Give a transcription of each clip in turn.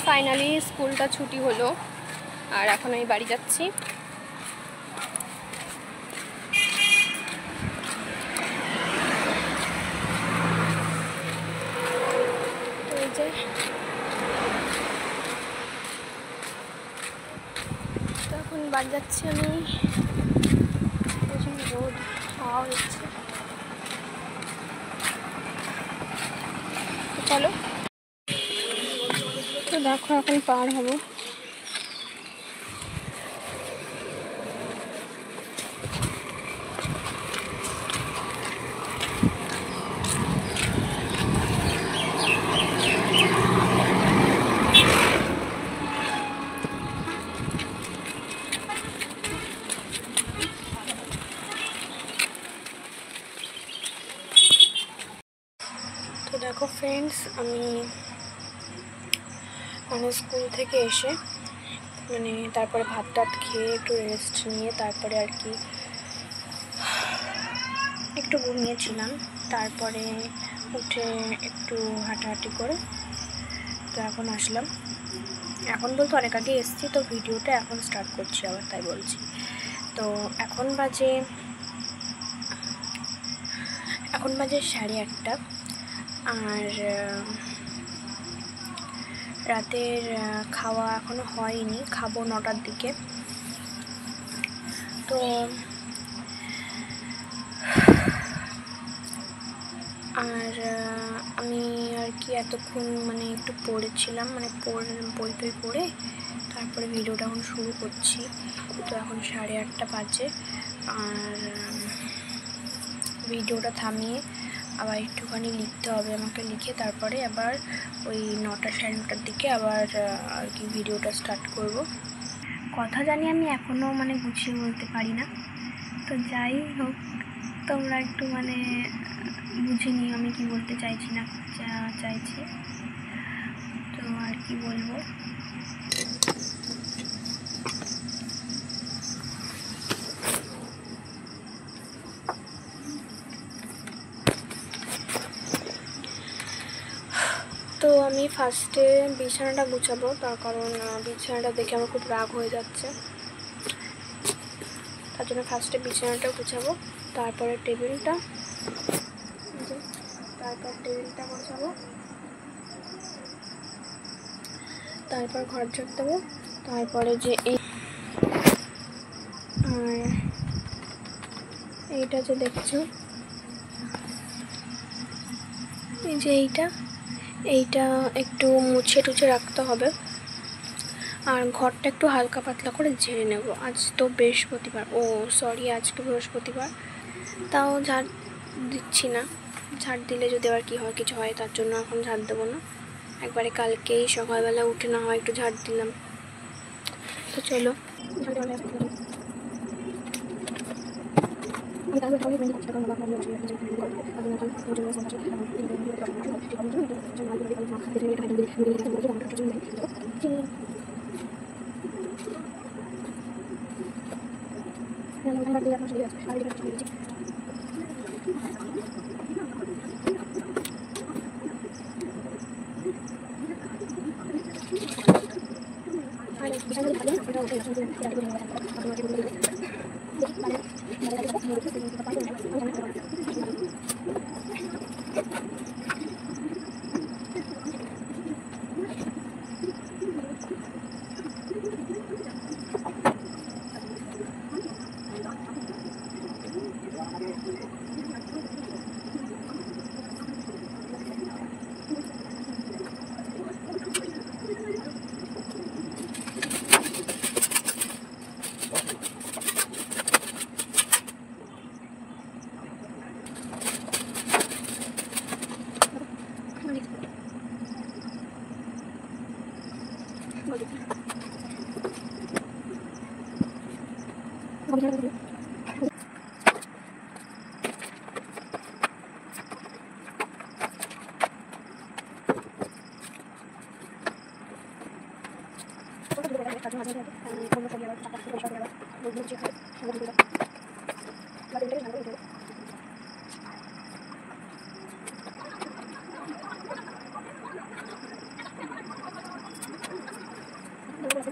Finally স্কুলটা ছুটি হলো আর এখন আমি বাড়ি যাচ্ছি। এই যে এখন বাড়ি যাচ্ছি আমি। প্রচুর রোদ, হাওয়া হচ্ছে। চলো, তো দেখো এখন পার হবো। তো দেখো ফ্রেন্ডস, আমি স্কুল থেকে এসে তারপরে ভাত টাত খেয়ে একটু রেস্ট নিয়ে তারপরে আর কি একটু ঘুমিয়েছিলাম। তারপরে উঠে একটু হাঁটাহাঁটি করে তো এখন আসলাম। এখন বলতে অনেক আগে এসেছি, তো ভিডিওটা এখন স্টার্ট করছি আবার, তাই বলছি। তো এখন বাজে 8:30 আর রাতের খাওয়া এখনো হয়নি, খাবো 9টার দিকে। তো আর আমি আর কি এতক্ষণ একটু পড়েছিলাম, বই পড়ে তারপরে ভিডিওটা এখন শুরু করছি। তো এখন 8:30 বাজে আর ভিডিওটা থামিয়ে আবার একটুখানি লিখতে হবে আমাকে, লিখে তারপরে আবার ওই 9টা 9:30 দিকে আবার আর কি ভিডিওটা স্টার্ট করব। কথা জানি আমি এখনও গুছিয়ে বলতে পারি না, তো যাই হোক তোমরা একটু বুঝে নিও আমি কি বলতে চাইছি না চাইছি। তো আর কি বলবো, তো আমি ফার্স্টে বিছানাটা গুছাবো, তার কারণ বিছানাটা দেখে আমার খুব রাগ হয়ে যাচ্ছে। তার জন্য ফার্স্টে বিছানাটা গুছাবো, তারপরে টেবিলটা গোছাবো, তারপর ঘর ঝাড় দেবো, তারপরে যে এইটা যে দেখছো, এই যে এইটা একটু মুছে টুছে রাখতে হবে। আর ঘরটা একটু হালকা পাতলা করে ঝেড়ে নেব। আজ তো বৃহস্পতিবার, আজকে বৃহস্পতিবার, তাও ঝাড় দিচ্ছি না। ঝাড় দিলে যদি আবার কিছু হয়, তার জন্য এখন ঝাড় দেবো না, একবারে কালকেই সকালবেলা উঠে না হয় একটু ঝাড় দিলাম। তো চলো, তো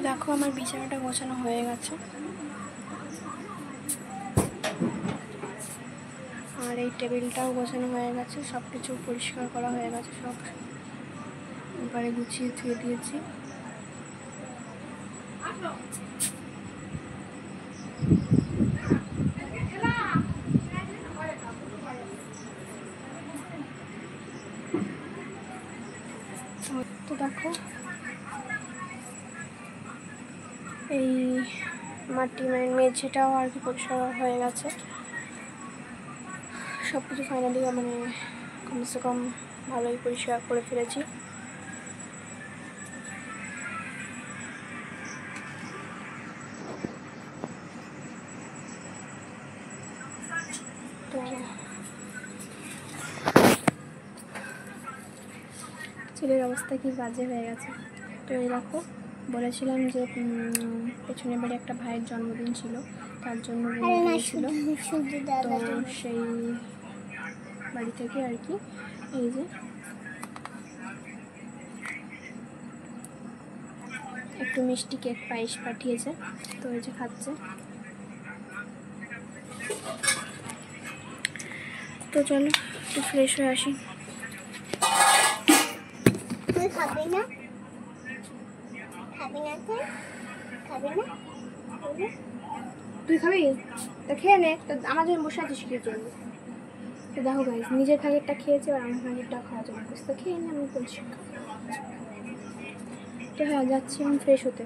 দেখো আমার বিছানাটা গোছানো হয়ে গেছে, আর এই টেবিলটাও গোছানো হয়ে গেছে, সব কিছু পরিষ্কার করা হয়ে গেছে, সব এবারে গুছিয়ে ধুয়ে দিয়েছি। তো দেখো এই মাটি মেঝেটাও আর কি পরিষ্কার হয়ে গেছে, সব কিছু ফাইনালি মানে কমসে কম ভালোই পরিষ্কার করে ফেলেছি। তো চুলের অবস্থা কি বাজে হয়ে গেছে। তো এই দেখো বলেছিলাম যে পেছনের বাড়ি একটা ভাইয়ের জন্মদিন ছিল, তার জন্য ছিল, তো সেই বাড়ি থেকে আর কি এই যে একটু মিষ্টি কেক পায়েস পাঠিয়েছে, তো এই যে খাচ্ছে। তো চলো একটু ফ্রেশ হয়ে আসি। তুই খাবি না? খাবি না? খাবি না? তুই খাবি? তো খেয়ে নে, তো আমার জন্য বসে আছিস কি জন্য? তো দেখো গাইস, নিজের ভাগেরটা খেয়েছে আর আমার ভাগেরটা খাওয়া জন্য তো খেয়ে নে, আমি বলছি। তো হ্যাঁ, যাচ্ছি আমি ফ্রেশ হতে।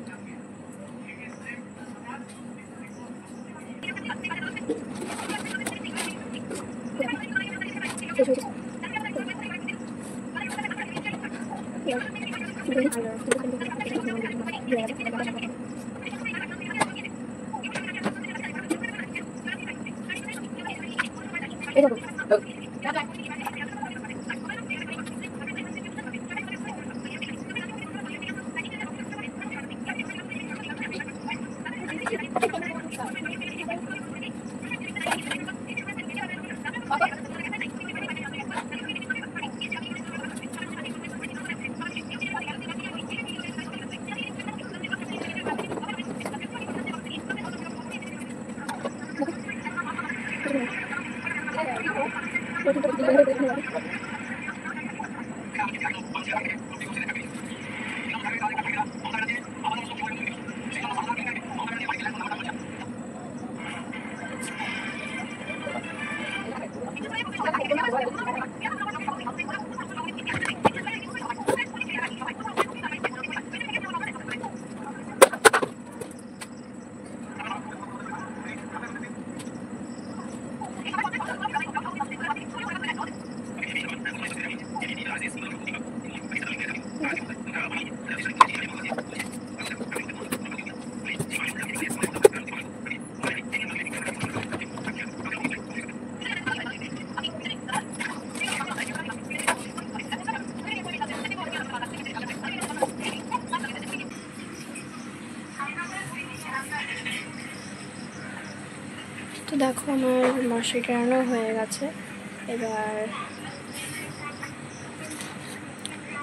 তো দেখো আমার মশারি টানানো হয়ে গেছে,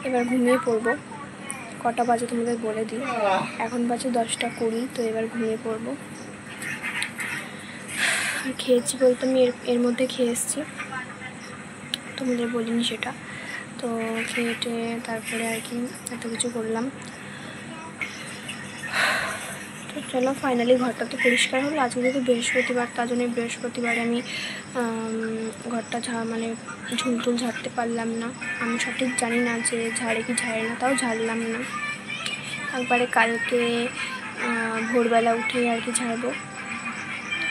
এবার ঘুমিয়ে পড়বো। কটা বাজে তোমাদের বলে দিই, এখন বাজে 10:20, তো এবার ঘুমিয়ে পড়বো। আর খেয়েছি বলতে আমি এর মধ্যে খেয়ে এসেছি, তোমাদের বলিনি সেটা। তো খেয়েটে তারপরে আর কি এত কিছু করলাম। তো চলো ফাইনালি ঘরটা তো পরিষ্কার হলো। আজকে যেহেতু বৃহস্পতিবার, তার জন্য বৃহস্পতিবারে আমি ঘরটা মানে ঝুলটুল ঝাড়তে পারলাম না। আমি সঠিক জানি না যে ঝাড়ে কি ঝাড়ে না, তাও ঝাড়লাম না। একবারে কালকে ভোরবেলা উঠে আর কি ঝাড়বো,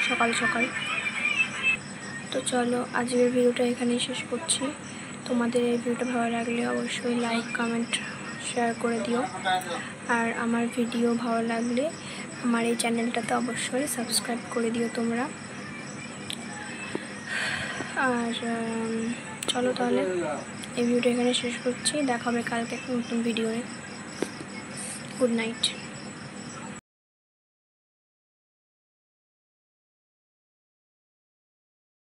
সকাল সকাল। তো চলো আজকের ভিডিওটা এখানেই শেষ করছি। তোমাদের এই ভিডিওটা ভালো লাগলে অবশ্যই লাইক, কমেন্ট, শেয়ার করে দিও। আর আমার ভিডিও ভালো লাগলে আমার এই চ্যানেলটাতে অবশ্যই সাবস্ক্রাইব করে দিও তোমরা। আর চলো তাহলে এই ভিডিওটা এখানে শেষ করছি। দেখা হবে কালকে একটা নতুন ভিডিওয়ে। Good night.